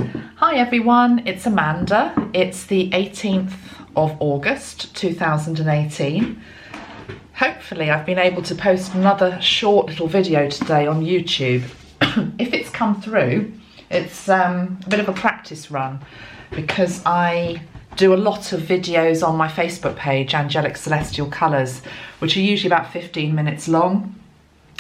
Hi everyone, it's Amanda. It's the 18th of August 2018. Hopefully I've been able to post another short little video today on YouTube. If it's come through, it's a bit of a practice run because I do a lot of videos on my Facebook page, Angelic Celestial Colours, which are usually about 15 minutes long.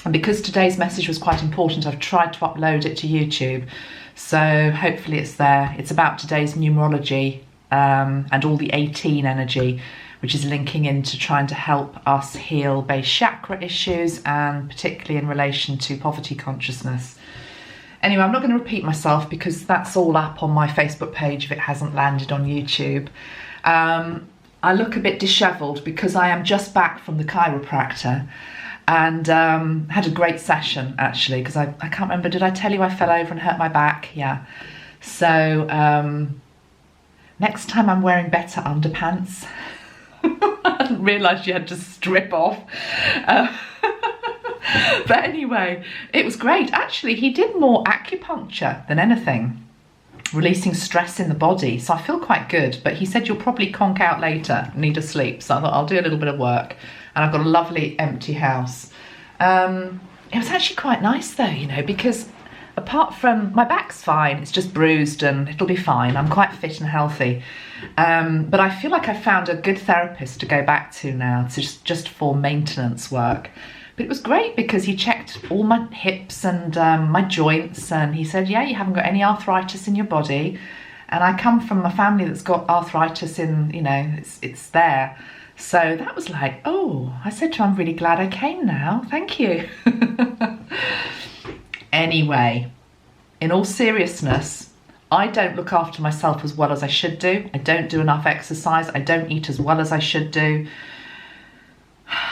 And because today's message was quite important, I've tried to upload it to YouTube. So hopefully it's there. It's about today's numerology and all the 18 energy, which is linking into trying to help us heal base chakra issues and particularly in relation to poverty consciousness. Anyway, I'm not going to repeat myself because that's all up on my Facebook page if it hasn't landed on YouTube. I look a bit dishevelled because I am just back from the chiropractor and had a great session actually, because I can't remember, did I tell you I fell over and hurt my back? Yeah. So next time I'm wearing better underpants. I hadn't realised you had to strip off. But anyway, it was great. Actually, he did more acupuncture than anything, releasing stress in the body. So I feel quite good, but he said you'll probably conk out later, need a sleep. So I thought I'll do a little bit of work. And I've got a lovely empty house. It was actually quite nice though, you know, because apart from, my back's fine, it's just bruised and it'll be fine. I'm quite fit and healthy. But I feel like I found a good therapist to go back to now, to just for maintenance work. But it was great because he checked all my hips and my joints, and he said, yeah, you haven't got any arthritis in your body. And I come from a family that's got arthritis in, you know, it's there. So that was like, oh, I said to him, I'm really glad I came now. Thank you. Anyway, in all seriousness, I don't look after myself as well as I should do. I don't do enough exercise. I don't eat as well as I should do.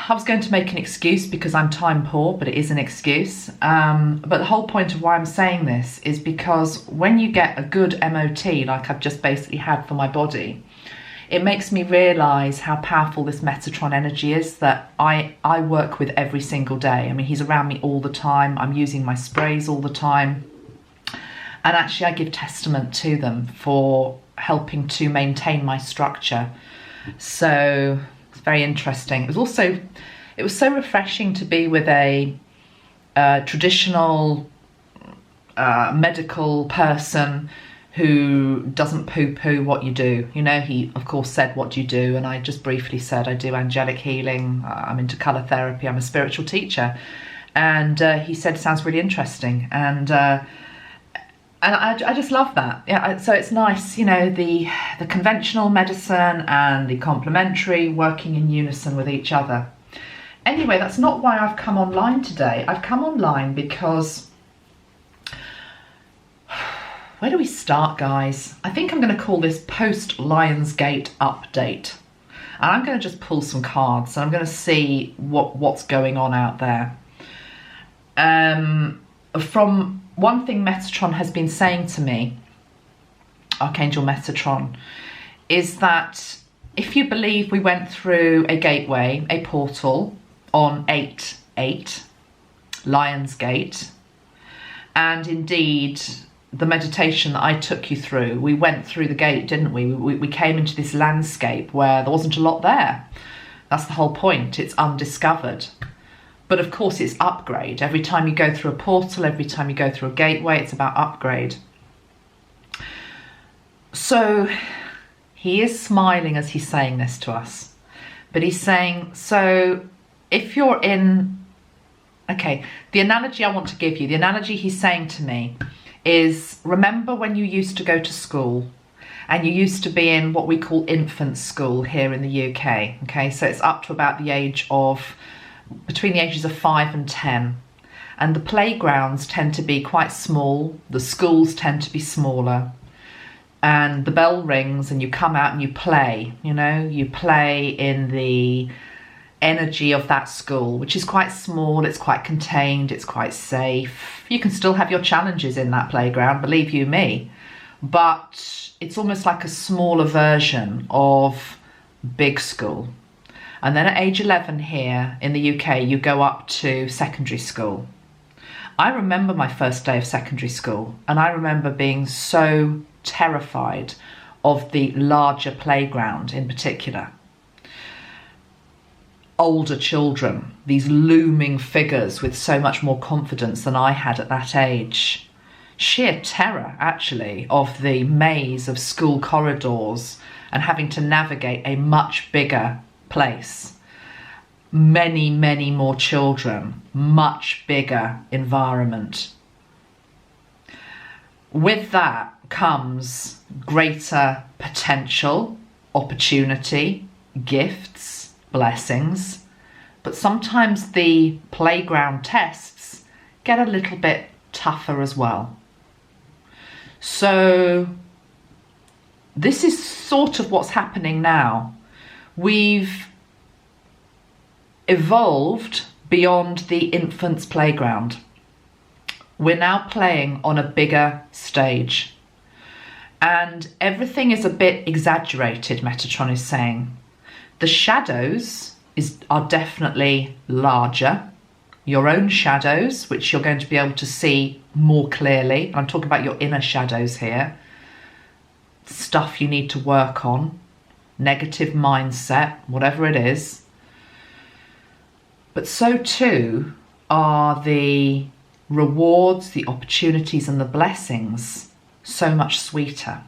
I was going to make an excuse because I'm time poor, but it is an excuse. But the whole point of why I'm saying this is because when you get a good MOT, like I've just basically had for my body, it makes me realise how powerful this Metatron energy is that I work with every single day. I mean, he's around me all the time. I'm using my sprays all the time. And actually, I give testament to them for helping to maintain my structure. So it's very interesting. It was so refreshing to be with a traditional medical person who doesn't poo-poo what you do. You know, he of course said, what do you do? And I just briefly said, I do angelic healing, I'm into colour therapy, I'm a spiritual teacher. And he said, sounds really interesting. And I just love that. Yeah, so it's nice, you know, the conventional medicine and the complementary working in unison with each other. Anyway, that's not why I've come online today. I've come online because, where do we start, guys? I think I'm going to call this post-Lionsgate update. And I'm going to just pull some cards and I'm going to see what's going on out there. From one thing Metatron has been saying to me, Archangel Metatron, is that if you believe we went through a gateway, a portal on 8/8, Lionsgate, and indeed the meditation that I took you through, we went through the gate, didn't we? We came into this landscape where there wasn't a lot there. That's the whole point. It's undiscovered. But of course it's upgrade. Every time you go through a portal, every time you go through a gateway, it's about upgrade. So he is smiling as he's saying this to us. But he's saying, so if you're in, okay, the analogy I want to give you, the analogy he's saying to me is, remember when you used to go to school and you used to be in what we call infant school here in the UK, okay? So it's up to about the age of, between the ages of 5 and 10. And the playgrounds tend to be quite small, the schools tend to be smaller, and the bell rings and you come out and you play, you know, you play in the energy of that school, which is quite small, it's quite contained, it's quite safe. You can still have your challenges in that playground, believe you me, but it's almost like a smaller version of big school. And then at age 11 here in the UK, you go up to secondary school. I remember my first day of secondary school, and I remember being so terrified of the larger playground in particular. Older children, these looming figures with so much more confidence than I had at that age. Sheer terror, actually, of the maze of school corridors and having to navigate a much bigger place. Many, many more children, much bigger environment. With that comes greater potential, opportunity, gifts, blessings, but sometimes the playground tests get a little bit tougher as well. So this is sort of what's happening now. We've evolved beyond the infant's playground. We're now playing on a bigger stage, and everything is a bit exaggerated, Metatron is saying. The shadows are definitely larger. Your own shadows, which you're going to be able to see more clearly. I'm talking about your inner shadows here. Stuff you need to work on, negative mindset, whatever it is. But so too are the rewards, the opportunities and the blessings so much sweeter.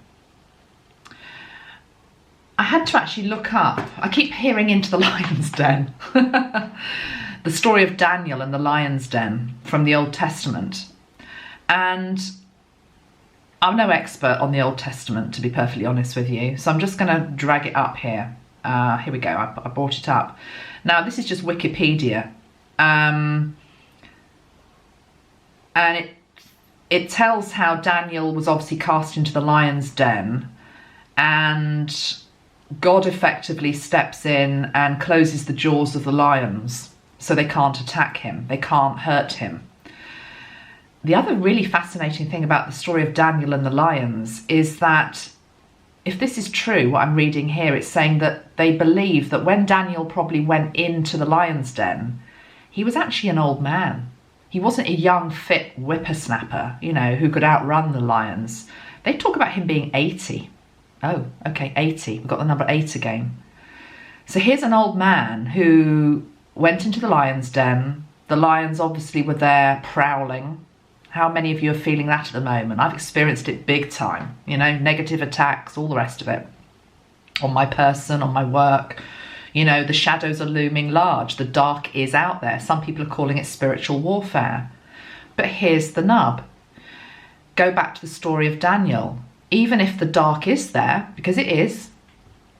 I had to actually look up, I keep hearing Into the Lion's Den, the story of Daniel and the Lion's Den from the Old Testament. And I'm no expert on the Old Testament, to be perfectly honest with you, so I'm just going to drag it up here. Here we go, I brought it up. Now, this is just Wikipedia, and it tells how Daniel was obviously cast into the lion's den, and God effectively steps in and closes the jaws of the lions so they can't attack him, they can't hurt him. The other really fascinating thing about the story of Daniel and the lions is that, if this is true, what I'm reading here, it's saying that they believe that when Daniel probably went into the lion's den, he was actually an old man. He wasn't a young, fit whippersnapper, you know, who could outrun the lions. They talk about him being 80. Oh, okay, 80. We've got the number 8 again. So here's an old man who went into the lion's den. The lions obviously were there prowling. How many of you are feeling that at the moment? I've experienced it big time, you know, negative attacks, all the rest of it. On my person, on my work, you know, the shadows are looming large. The dark is out there. Some people are calling it spiritual warfare. But here's the nub. Go back to the story of Daniel. Even if the dark is there, because it is,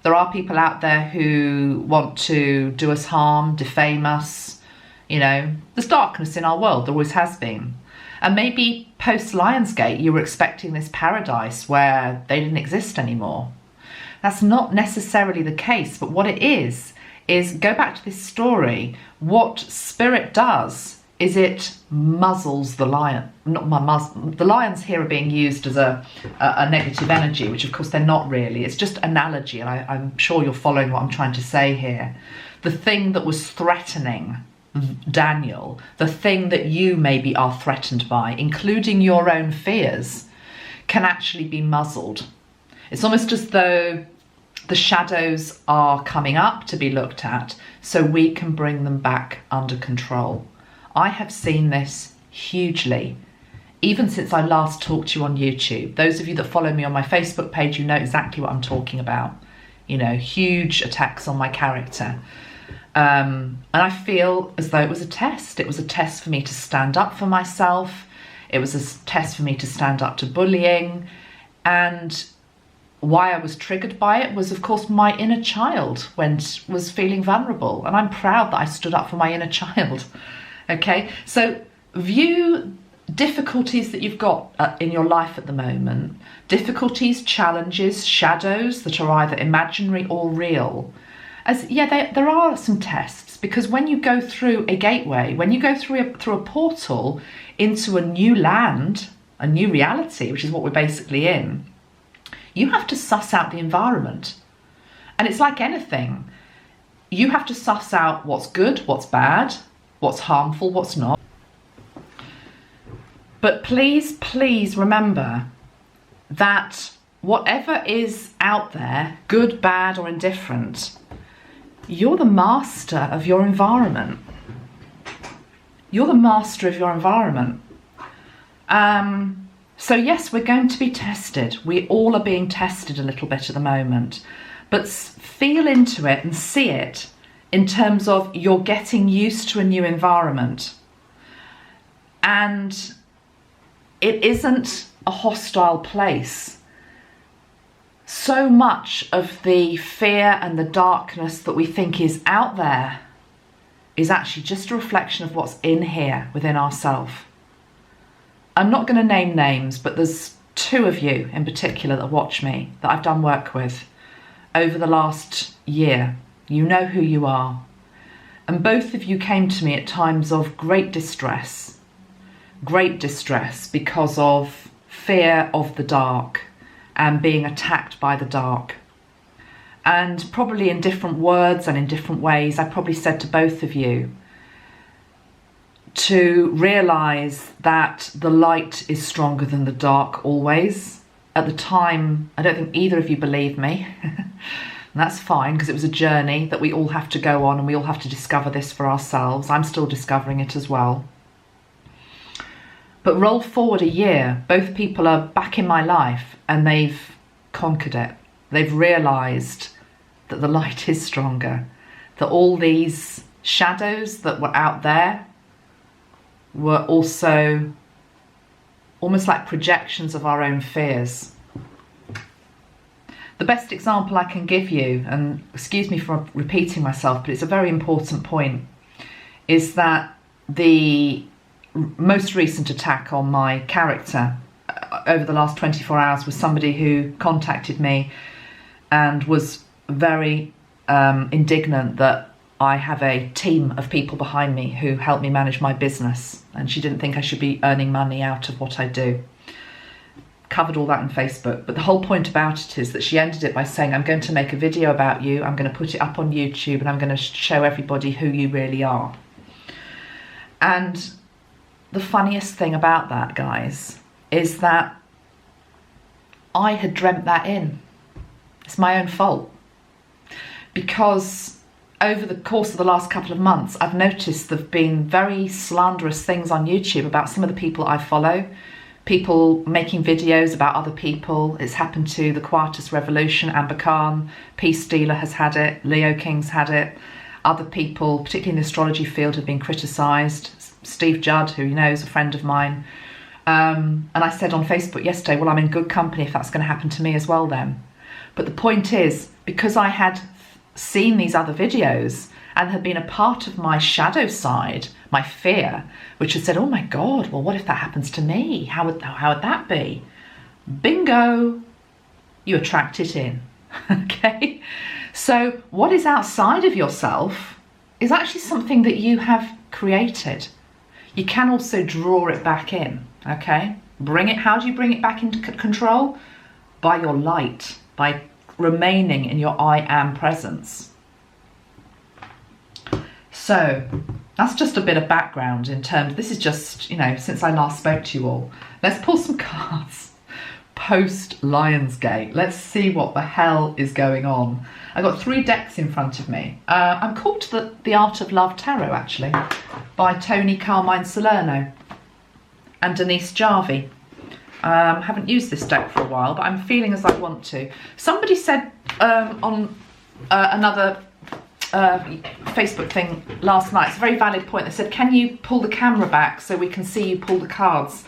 there are people out there who want to do us harm, defame us. You know, there's darkness in our world. There always has been. And maybe post-Lionsgate, you were expecting this paradise where they didn't exist anymore. That's not necessarily the case, but what it is go back to this story. What spirit does is it muzzles the lion. The lions here are being used as a negative energy, which of course they're not really. It's just analogy, and I'm sure you're following what I'm trying to say here. The thing that was threatening Daniel, the thing that you maybe are threatened by, including your own fears, can actually be muzzled. It's almost as though the shadows are coming up to be looked at so we can bring them back under control. I have seen this hugely, even since I last talked to you on YouTube. Those of you that follow me on my Facebook page, you know exactly what I'm talking about. You know, huge attacks on my character. And I feel as though it was a test. It was a test for me to stand up for myself. It was a test for me to stand up to bullying. And why I was triggered by it was, of course, my inner child was feeling vulnerable. And I'm proud that I stood up for my inner child. Okay, so view difficulties that you've got in your life at the moment. Difficulties, challenges, shadows that are either imaginary or real. As there are some tests, because when you go through a gateway, when you go through a portal into a new land, a new reality, which is what we're basically in, you have to suss out the environment. And it's like anything. You have to suss out what's good, what's bad, what's harmful, what's not. But please, please remember that whatever is out there, good, bad, or indifferent, you're the master of your environment. You're the master of your environment. So yes, we're going to be tested. We all are being tested a little bit at the moment. But feel into it and see it in terms of you're getting used to a new environment. And it isn't a hostile place. So much of the fear and the darkness that we think is out there is actually just a reflection of what's in here within ourselves. I'm not going to name names, but there's 2 of you in particular that watch me, that I've done work with over the last year. You know who you are. And both of you came to me at times of great distress because of fear of the dark and being attacked by the dark. And probably in different words and in different ways, I probably said to both of you to realise that the light is stronger than the dark always. At the time, I don't think either of you believed me. And that's fine, because it was a journey that we all have to go on and we all have to discover this for ourselves. I'm still discovering it as well. But roll forward a year, both people are back in my life and they've conquered it. They've realised that the light is stronger, that all these shadows that were out there were also almost like projections of our own fears. The best example I can give you, and excuse me for repeating myself, but it's a very important point, is that the most recent attack on my character over the last 24 hours was somebody who contacted me and was very indignant that I have a team of people behind me who help me manage my business, and she didn't think I should be earning money out of what I do. Covered all that on Facebook, but the whole point about it is that she ended it by saying, I'm going to make a video about you, I'm going to put it up on YouTube, and I'm going to show everybody who you really are. And the funniest thing about that, guys, is that I had dreamt that in. It's my own fault. Because over the course of the last couple of months, I've noticed there have been very slanderous things on YouTube about some of the people I follow. People making videos about other people. It's happened to the Quietest Revolution, Amber Khan, Peace Stealer has had it, Leo King's had it. Other people, particularly in the astrology field, have been criticised. Steve Judd, who you know is a friend of mine. And I said on Facebook yesterday, well, I'm in good company if that's going to happen to me as well then. But the point is, because I had seen these other videos and had been a part of my shadow side, my fear, which had said, oh my God, well, what if that happens to me? How would that be? Bingo, you attract it in, okay? So what is outside of yourself is actually something that you have created. You can also draw it back in, okay? Bring it, how do you bring it back into control? By your light, by remaining in your I am presence. So that's just a bit of background in terms, this is just, you know, since I last spoke to you all. Let's pull some cards post Lionsgate. Let's see what the hell is going on. I've got 3 decks in front of me. I'm called the Art of Love Tarot, actually, by Toni, Carmine, Salerno and Denise, Jarvie. Haven't used this deck for a while, but I'm feeling as I want to. Somebody said on another Facebook thing last night, it's a very valid point. They said, can you pull the camera back so we can see you pull the cards?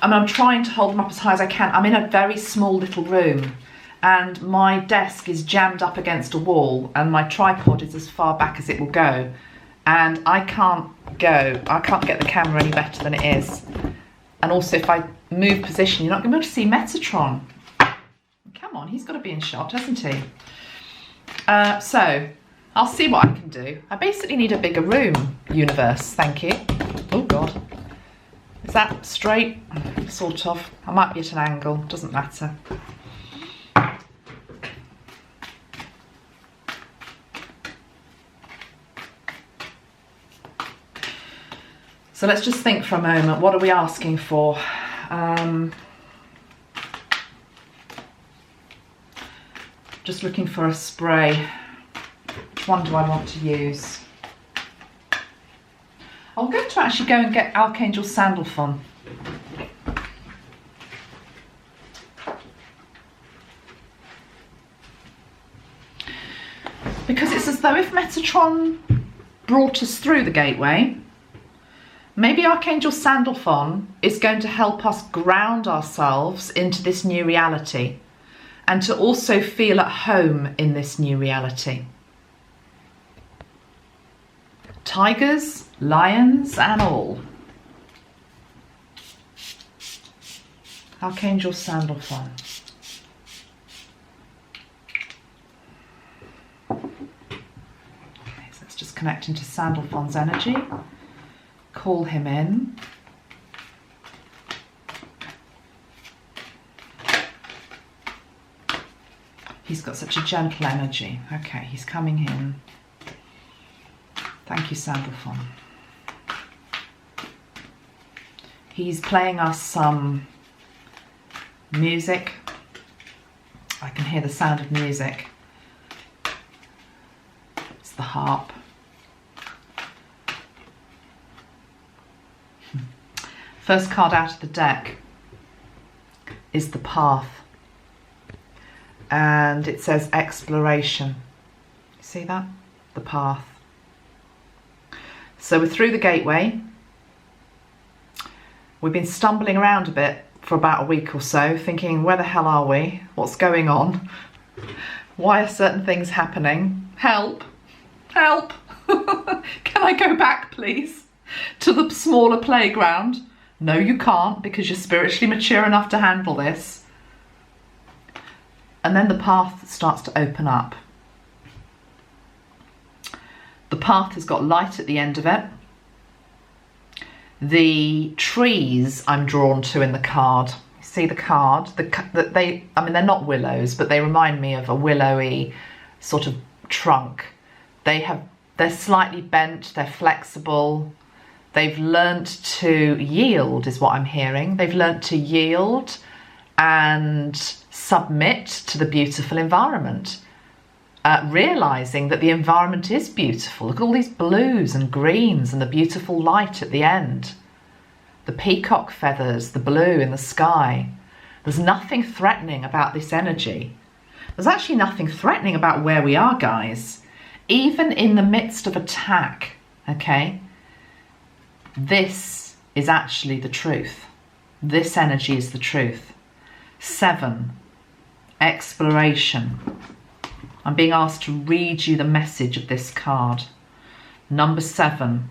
And I'm trying to hold them up as high as I can. I'm in a very small little room and my desk is jammed up against a wall and my tripod is as far back as it will go. And I can't get the camera any better than it is. And also if I move position, you're not going to be able to see Metatron. Come on, he's got to be in shot, hasn't he? So I'll see what I can do. I basically need a bigger room, universe, thank you. Oh God. Is that straight? Sort of. I might be at an angle, doesn't matter. So So let's just think for a moment, what are we asking for? Just looking for a spray. Which one do I want to use? I'm going to actually go and get Archangel Sandalphon. Because it's as though if Metatron brought us through the gateway, maybe Archangel Sandalphon is going to help us ground ourselves into this new reality and to also feel at home in this new reality. Tigers, lions and all. Archangel Sandalphon. Okay, so let's just connect into Sandalphon's energy. Call him in. He's got such a gentle energy. Okay, he's coming in. Thank you, Sandalphon. He's playing us some music. I can hear the sound of music. It's the harp. First card out of the deck is the Path. And it says exploration. See that? The Path. So we're through the gateway. We've been stumbling around a bit for about a week or so, thinking, where the hell are we? What's going on? Why are certain things happening? Help! Help! Can I go back, please, to the smaller playground? No, you can't, because you're spiritually mature enough to handle this. And then the path starts to open up. The path has got light at the end of it. The trees I'm drawn to in the card. You see the card? I mean, they're not willows, but they remind me of a willowy sort of trunk. They're slightly bent, they're flexible. They've learnt to yield, is what I'm hearing. They've learnt to yield and submit to the beautiful environment. Realising that the environment is beautiful. Look at all these blues and greens and the beautiful light at the end. The peacock feathers, the blue in the sky. There's nothing threatening about this energy. There's actually nothing threatening about where we are, guys. Even in the midst of attack, okay? This is actually the truth. This energy is the truth. 7, exploration. I'm being asked to read you the message of this card. Number 7.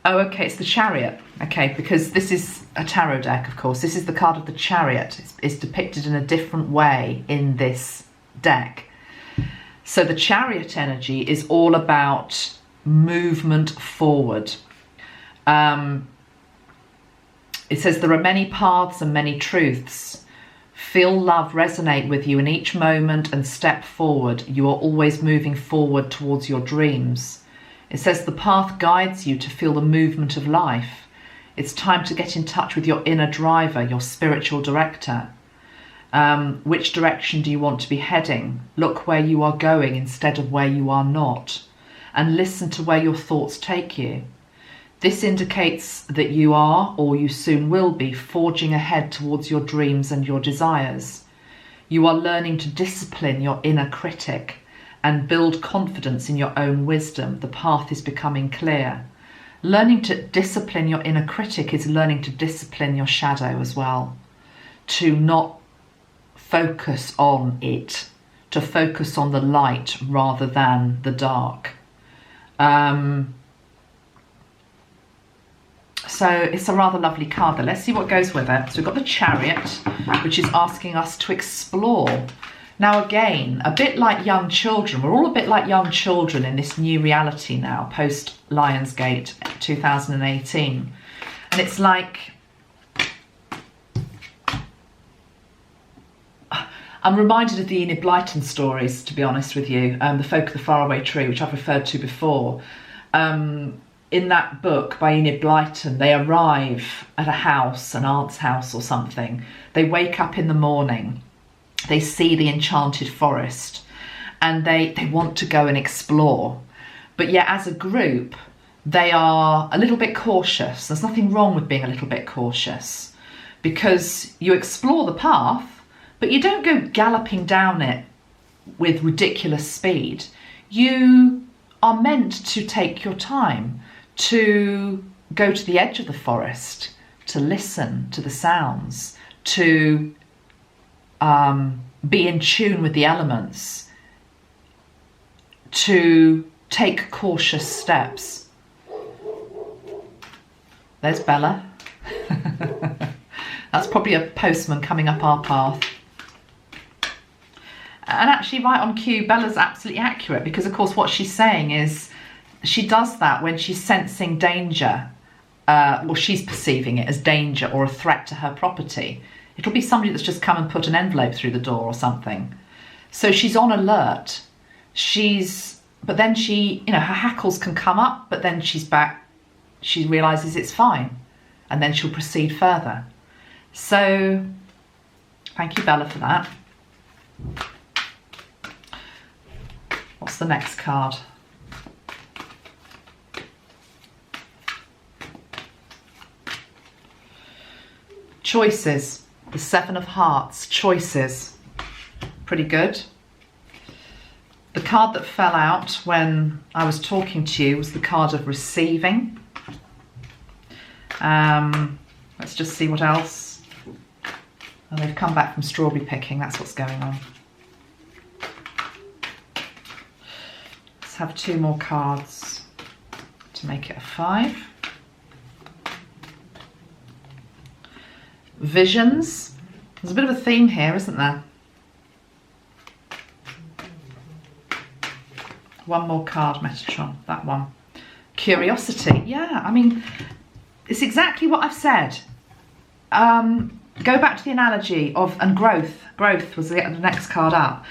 Oh, okay, it's the Chariot. Okay, because this is a tarot deck, of course. This is the card of the Chariot. It's depicted in a different way in this deck. So the Chariot energy is all about movement forward. It says there are many paths and many truths. Feel love resonate with you in each moment and step forward. You are always moving forward towards your dreams. It says the path guides you to feel the movement of life. It's time to get in touch with your inner driver, your spiritual director. Which direction do you want to be heading? Look where you are going instead of where you are not. And listen to where your thoughts take you. This indicates that you are, or you soon will be, forging ahead towards your dreams and your desires. You are learning to discipline your inner critic and build confidence in your own wisdom. The path is becoming clear. Learning to discipline your inner critic is learning to discipline your shadow as well. To not focus on it, to focus on the light rather than the dark. So it's a rather lovely card there. Let's see what goes with it. So we've got the Chariot, which is asking us to explore. Now again, a bit like young children. We're all a bit like young children in this new reality now, post Lionsgate 2018. And it's like, I'm reminded of the Enid Blyton stories, to be honest with you. The Folk of the Faraway Tree, which I've referred to before. in that book by Enid Blyton, they arrive at a house, an aunt's house or something. They wake up in the morning, they see the enchanted forest, and they want to go and explore. But yet as a group, they are a little bit cautious. There's nothing wrong with being a little bit cautious, because you explore the path, but you don't go galloping down it with ridiculous speed. You are meant to take your time, to go to the edge of the forest, to listen to the sounds, to be in tune with the elements, to take cautious steps. There's Bella. That's probably a postman coming up our path. And actually, right on cue, Bella's absolutely accurate, because of course what she's saying is she does that when she's sensing danger, or she's perceiving it as danger or a threat to her property. It'll be somebody that's just come and put an envelope through the door or something. So she's on alert. But then her hackles can come up, but then she's back. She realises it's fine, and then she'll proceed further. So thank you, Bella, for that. What's the next card? Choices. The Seven of Hearts. Choices. Pretty good. The card that fell out when I was talking to you was the card of receiving. Let's just see what else. Oh, they've come back from strawberry picking. That's what's going on. Let's have 2 more cards to make it a 5. Visions. There's a bit of a theme here, isn't there? One more card, Metatron, that one. Curiosity. Yeah, I mean, it's exactly what I've said. Go back to the analogy of, and growth. Growth was the next card up.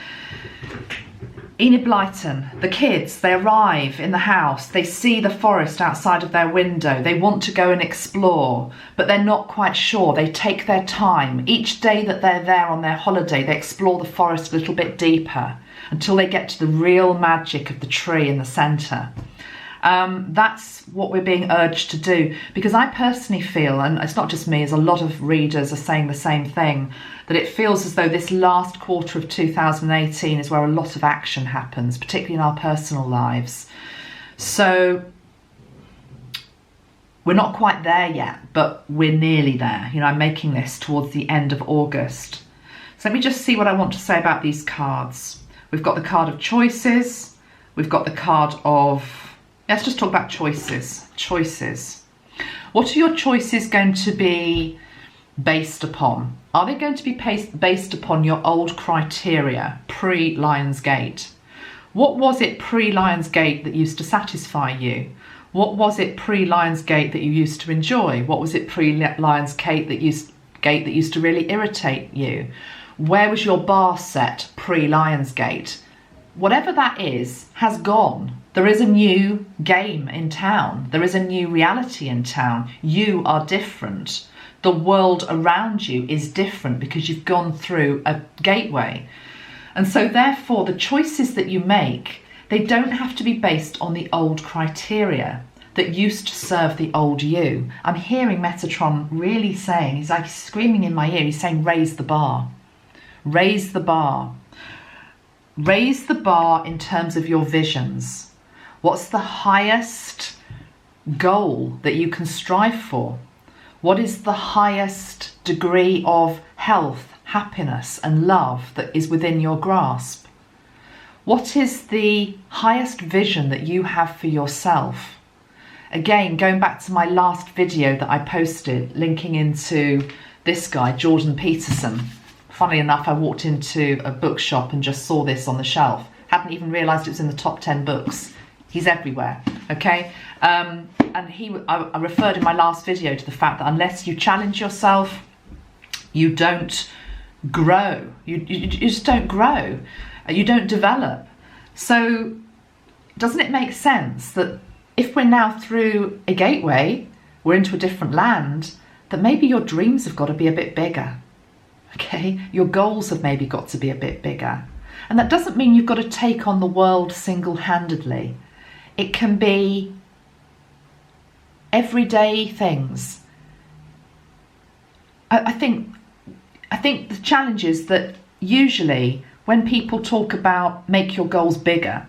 Enid Blyton, the kids, they arrive in the house, they see the forest outside of their window, they want to go and explore, but they're not quite sure. They take their time. Each day that they're there on their holiday, they explore the forest a little bit deeper until they get to the real magic of the tree in the centre. That's what we're being urged to do, because I personally feel, and it's not just me, as a lot of readers are saying the same thing, that it feels as though this last quarter of 2018 is where a lot of action happens, particularly in our personal lives. So we're not quite there yet, but we're nearly there. You know, I'm making this towards the end of August. So let me just see what I want to say about these cards. We've got the card of choices. We've got the card of... Let's just talk about choices. Choices. What are your choices going to be based upon? Are they going to be based upon your old criteria, pre-Lionsgate? What was it pre-Lionsgate that used to satisfy you? What was it pre-Lionsgate that you used to enjoy? What was it pre-Lionsgate that used to really irritate you? Where was your bar set pre-Lionsgate? Whatever that is has gone. There is a new game in town. There is a new reality in town. You are different. The world around you is different because you've gone through a gateway. And so therefore the choices that you make, they don't have to be based on the old criteria that used to serve the old you. I'm hearing Metatron really saying, he's like screaming in my ear, he's saying raise the bar. Raise the bar. Raise the bar in terms of your visions. What's the highest goal that you can strive for? What is the highest degree of health, happiness and love that is within your grasp? What is the highest vision that you have for yourself? Again, going back to my last video that I posted, linking into this guy, Jordan Peterson. Funnily enough, I walked into a bookshop and just saw this on the shelf. Hadn't even realised it was in the top 10 books. He's everywhere, okay? And I referred in my last video to the fact that unless you challenge yourself, you don't grow. You just don't grow. You don't develop. So doesn't it make sense that if we're now through a gateway, we're into a different land, that maybe your dreams have got to be a bit bigger. Okay, your goals have maybe got to be a bit bigger. And that doesn't mean you've got to take on the world single-handedly. It can be everyday things. I think the challenge is that usually when people talk about make your goals bigger,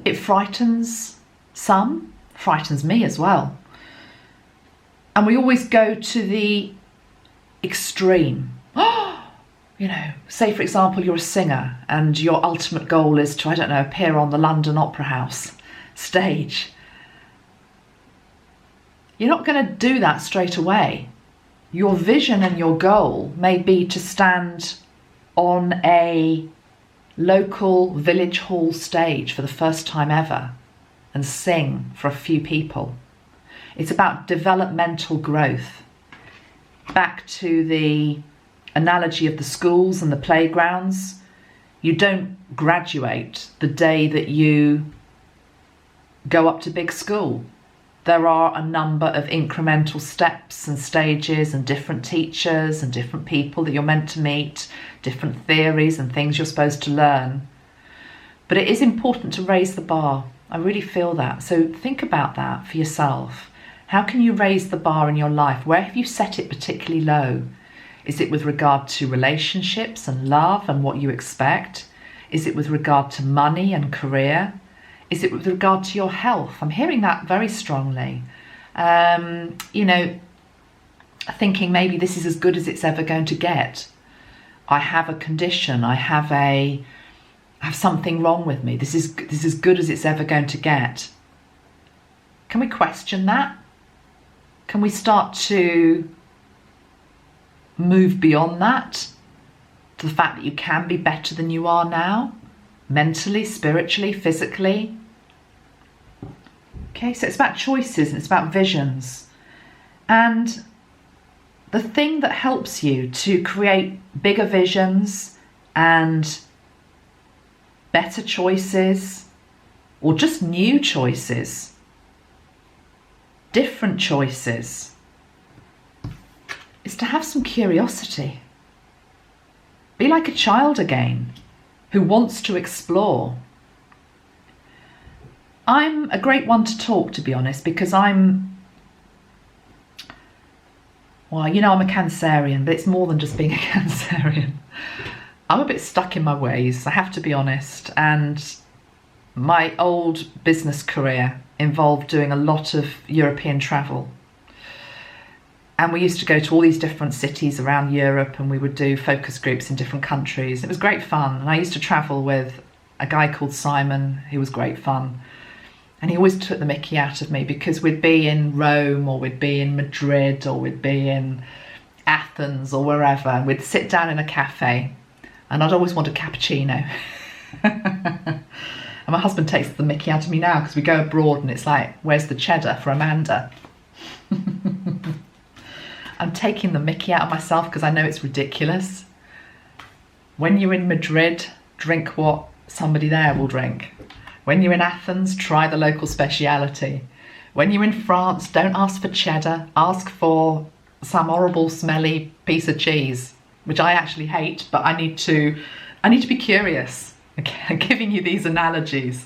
it frightens some, frightens me as well. And we always go to the extreme. You know, say for example, you're a singer and your ultimate goal is to, I don't know, appear on the London Opera House stage. You're not going to do that straight away. Your vision and your goal may be to stand on a local village hall stage for the first time ever and sing for a few people. It's about developmental growth. Back to the analogy of the schools and the playgrounds, you don't graduate the day that you go up to big school. There are a number of incremental steps and stages and different teachers and different people that you're meant to meet, different theories and things you're supposed to learn. But it is important to raise the bar. I really feel that. So think about that for yourself. How can you raise the bar in your life? Where have you set it particularly low? Is it with regard to relationships and love and what you expect? Is it with regard to money and career? Is it with regard to your health? I'm hearing that very strongly. You know, thinking maybe this is as good as it's ever going to get. I have a condition. I have something wrong with me. This is as good as it's ever going to get. Can we question that? Can we start to move beyond that to the fact that you can be better than you are now, mentally, spiritually, physically? Okay, so it's about choices and it's about visions. And the thing that helps you to create bigger visions and better choices, or just new choices, different choices, is to have some curiosity. Be like a child again who wants to explore. I'm a great one to talk, to be honest, because well, you know, I'm a Cancerian, but it's more than just being a Cancerian. I'm a bit stuck in my ways, I have to be honest, and my old business career involved doing a lot of European travel. And we used to go to all these different cities around Europe and we would do focus groups in different countries. It was great fun. And I used to travel with a guy called Simon, who was great fun. And he always took the mickey out of me because we'd be in Rome or we'd be in Madrid or we'd be in Athens or wherever. And we'd sit down in a cafe and I'd always want a cappuccino. And my husband takes the mickey out of me now because we go abroad and it's like, where's the cheddar for Amanda? I'm taking the mickey out of myself because I know it's ridiculous. When you're in Madrid, drink what somebody there will drink. When you're in Athens, try the local speciality. When you're in France, don't ask for cheddar, ask for some horrible smelly piece of cheese, which I actually hate, but I need to be curious. I'm giving you these analogies.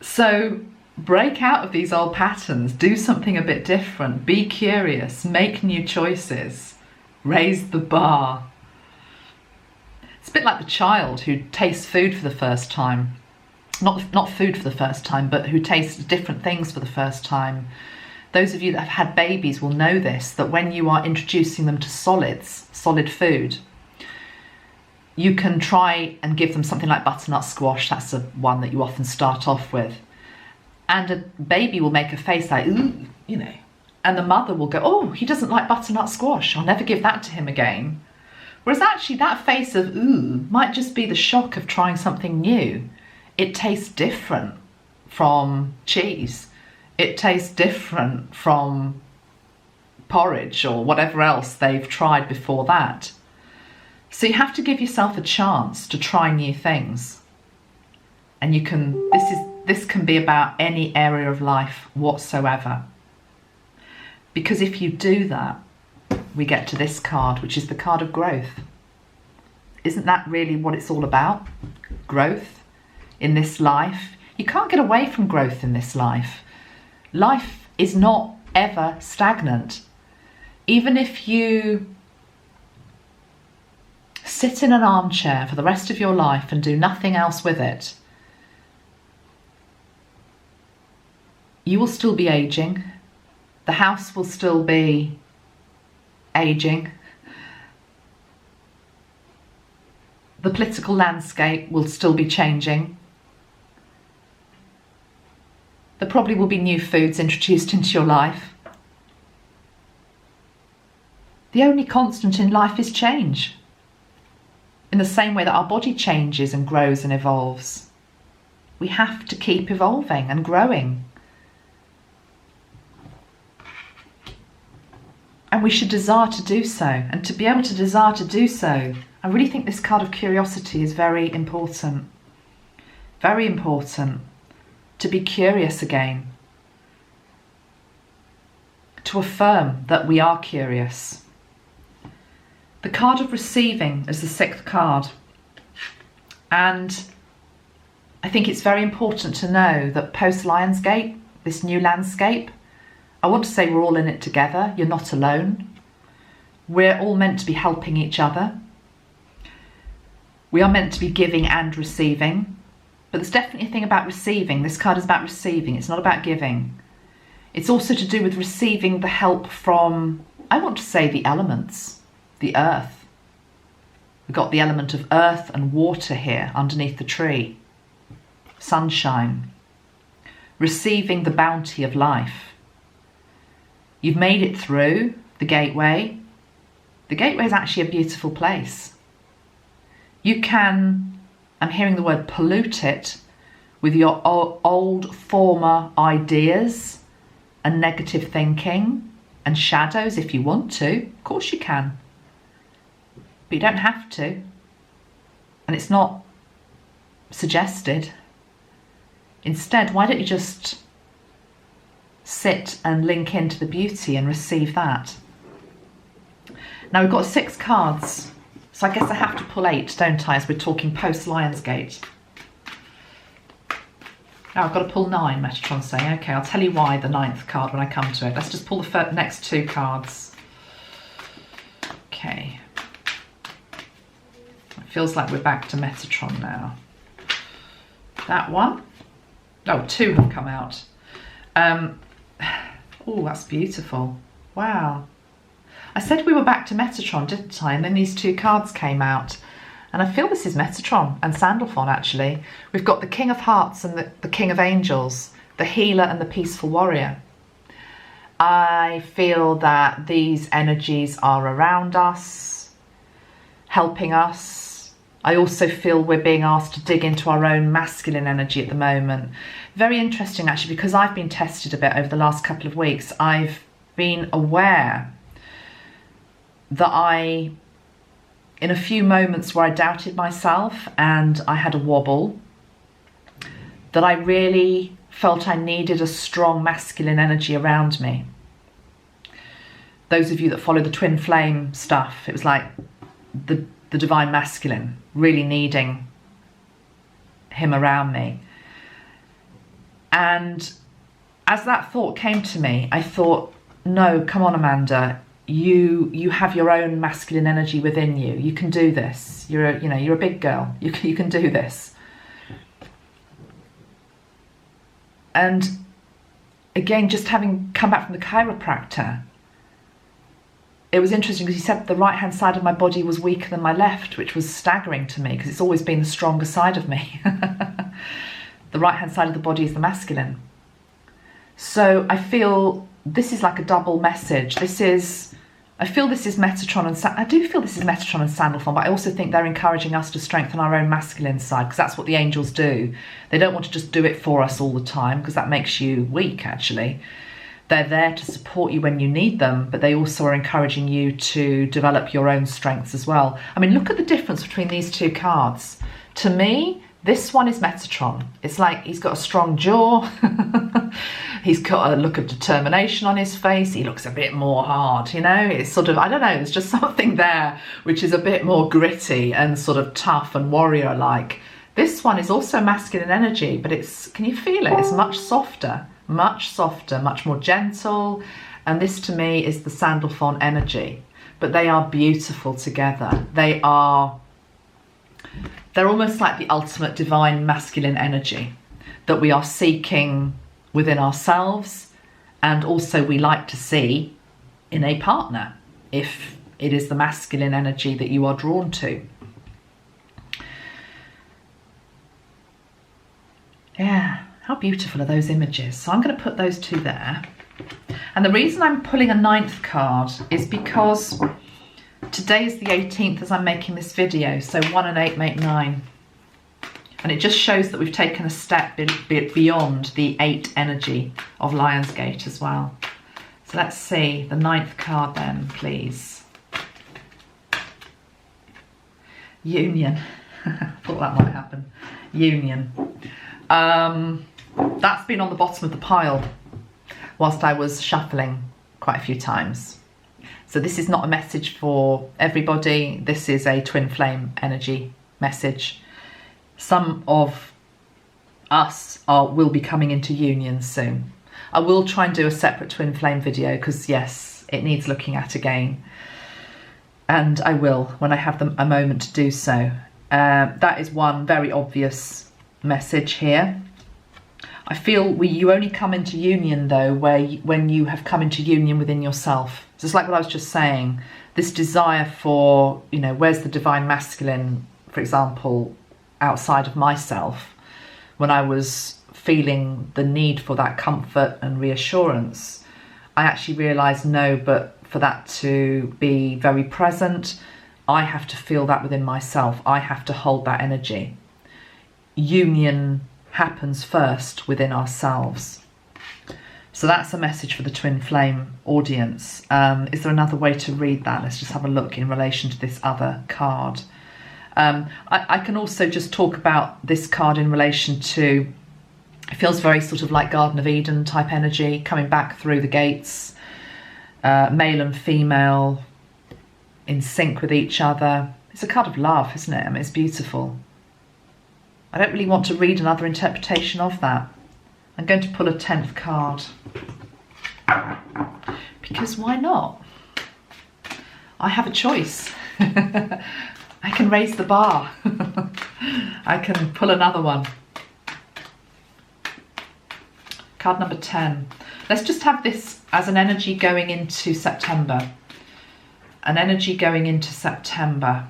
So break out of these old patterns, do something a bit different, be curious, make new choices, raise the bar. It's a bit like the child who tastes food for the first time. Not food for the first time, but who tastes different things for the first time. Those of you that have had babies will know this, that when you are introducing them to solid food, you can try and give them something like butternut squash. That's the one that you often start off with. And a baby will make a face like, ooh, you know, and the mother will go, oh, he doesn't like butternut squash. I'll never give that to him again. Whereas actually that face of ooh might just be the shock of trying something new. It tastes different from cheese. It tastes different from porridge or whatever else they've tried before that. So you have to give yourself a chance to try new things. And this can be about any area of life whatsoever. Because if you do that, we get to this card, which is the card of growth. Isn't that really what it's all about? Growth in this life. You can't get away from growth in this life. Life is not ever stagnant. Even if you sit in an armchair for the rest of your life and do nothing else with it, you will still be aging. The house will still be aging. The political landscape will still be changing. There probably will be new foods introduced into your life. The only constant in life is change. In the same way that our body changes and grows and evolves, we have to keep evolving and growing. And we should desire to do so. And to be able to desire to do so, I really think this card of curiosity is very important. Very important. To be curious again. To affirm that we are curious. The card of receiving is the 6th card. And I think it's very important to know that post-Lionsgate, this new landscape, I want to say we're all in it together. You're not alone. We're all meant to be helping each other. We are meant to be giving and receiving. But there's definitely a thing about receiving. This card is about receiving. It's not about giving. It's also to do with receiving the help from, I want to say, the elements, the earth. We've got the element of earth and water here underneath the tree. Sunshine. Receiving the bounty of life. You've made it through the gateway. The gateway is actually a beautiful place. You can, I'm hearing the word pollute it with your old former ideas and negative thinking and shadows if you want to. Of course you can. But you don't have to. And it's not suggested. Instead, why don't you just sit and link into the beauty and receive that? Now we've got 6 cards, so I guess I have to pull 8, don't I, as we're talking post-Lionsgate. Now I've got to pull 9, Metatron saying. Okay, I'll tell you why the 9th card when I come to it. Let's just pull the next 2 cards. Okay. It feels like we're back to Metatron now. That one. Oh, 2 have come out. Oh, that's beautiful. Wow. I said we were back to Metatron, didn't I? And then these 2 cards came out. And I feel this is Metatron and Sandalphon, actually. We've got the King of Hearts and the King of Angels, the Healer and the Peaceful Warrior. I feel that these energies are around us, helping us. I also feel we're being asked to dig into our own masculine energy at the moment. Very interesting, actually, because I've been tested a bit over the last couple of weeks. I've been aware that in a few moments where I doubted myself and I had a wobble, that I really felt I needed a strong masculine energy around me. Those of you that follow the twin flame stuff, it was like the divine masculine, really needing him around me. And as that thought came to me, I thought, no, come on, Amanda, you have your own masculine energy within you. You can do this. You're a big girl. You can do this. And again, just having come back from the chiropractor, it was interesting because he said the right hand side of my body was weaker than my left, which was staggering to me because it's always been the stronger side of me. The right hand side of the body is the masculine. So I feel this is like a double message. I feel this is Metatron and I do feel this is Metatron and Sandalphon, but I also think they're encouraging us to strengthen our own masculine side because that's what the angels do. They don't want to just do it for us all the time because that makes you weak, actually. They're there to support you when you need them, but they also are encouraging you to develop your own strengths as well. I mean, look at the difference between these 2 cards. To me, This one is Metatron. It's like he's got a strong jaw. He's got a look of determination on his face. He looks a bit more hard, you know. It's sort of, I don't know, there's just something there which is a bit more gritty and sort of tough and warrior-like. This one is also masculine energy, but it's, can you feel it? It's much softer, much more gentle. And this to me is the Sandalphon energy. But they are beautiful together. They're almost like the ultimate divine masculine energy that we are seeking within ourselves, and also we like to see in a partner if it is the masculine energy that you are drawn to. Yeah, how beautiful are those images? So I'm going to put those two there. And the reason I'm pulling a 9th card is because today is the 18th as I'm making this video, so 1 and 8 make 9. And it just shows that we've taken a step beyond the 8 energy of Lionsgate as well. So let's see the 9th card then, please. Union. Thought that might happen. Union. That's been on the bottom of the pile whilst I was shuffling quite a few times. So this is not a message for everybody. This is a twin flame energy message. Some of us will be coming into union soon. I will try and do a separate twin flame video because yes, it needs looking at again. And I will when I have a moment to do so. That is one very obvious message here. I feel you only come into union though when you have come into union within yourself. So it's like what I was just saying, this desire for, you know, where's the divine masculine, for example, outside of myself, when I was feeling the need for that comfort and reassurance, I actually realised no, but for that to be very present, I have to feel that within myself. I have to hold that energy. Union happens first within ourselves. So that's a message for the twin flame audience. Is there another way to read that? Let's just have a look in relation to this other card. I can also just talk about this card in relation to, it feels very sort of like Garden of Eden type energy, coming back through the gates, male and female in sync with each other. It's a card of love, isn't it? I mean, it's beautiful. I don't really want to read another interpretation of that. I'm going to pull a 10th card. Because why not? I have a choice. I can raise the bar. I can pull another one. Card number 10. Let's just have this as an energy going into September. An energy going into September.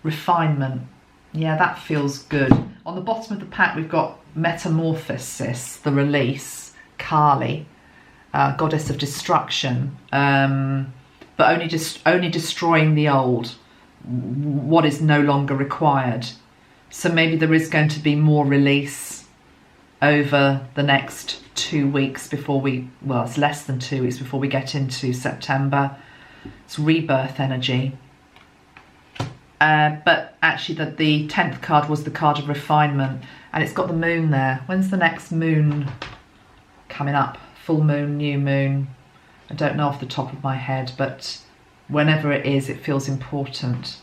Refinement. Yeah, that feels good. On the bottom of the pack, we've got Metamorphosis, the release, Kali, goddess of destruction, but only destroying the old, what is no longer required. So maybe there is going to be more release over the next 2 weeks before well, it's less than 2 weeks before we get into September. It's rebirth energy. But actually the 10th card was the card of refinement, and it's got the moon there. When's the next moon coming up? Full moon, new moon? I don't know off the top of my head, but whenever it is, it feels important.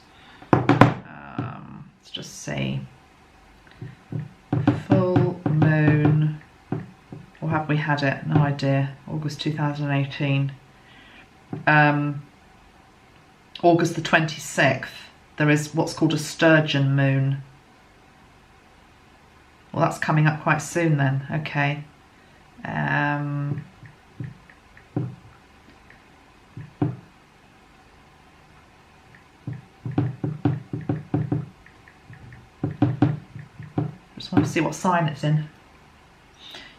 Let's just see. Full moon, or have we had it? No idea. August 2018. August the 26th. There is what's called a Sturgeon Moon. Well, that's coming up quite soon then. Okay. Just want to see what sign it's in.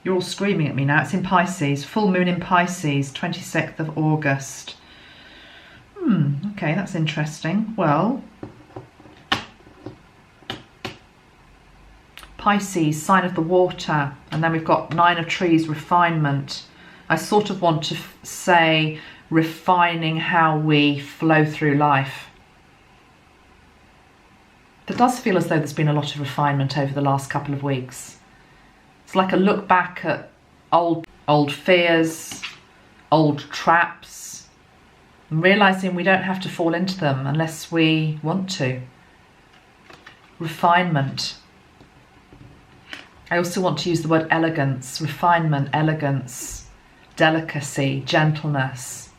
You're all screaming at me now. It's in Pisces. Full moon in Pisces, 26th of August. Okay, that's interesting. Well, Pisces, sign of the water, and then we've got 9 of trees, refinement. I sort of want to say refining how we flow through life. It does feel as though there's been a lot of refinement over the last couple of weeks. It's like a look back at old fears, old traps, and realising we don't have to fall into them unless we want to. Refinement. I also want to use the word elegance, refinement, elegance, delicacy, gentleness,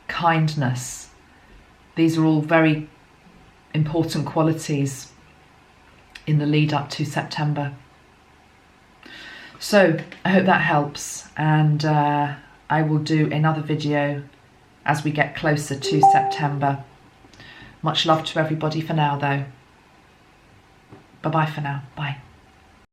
kindness. These are all very important qualities in the lead up to September. So I hope that helps, and I will do another video as we get closer to September. Much love to everybody for now though. Bye bye for now. Bye.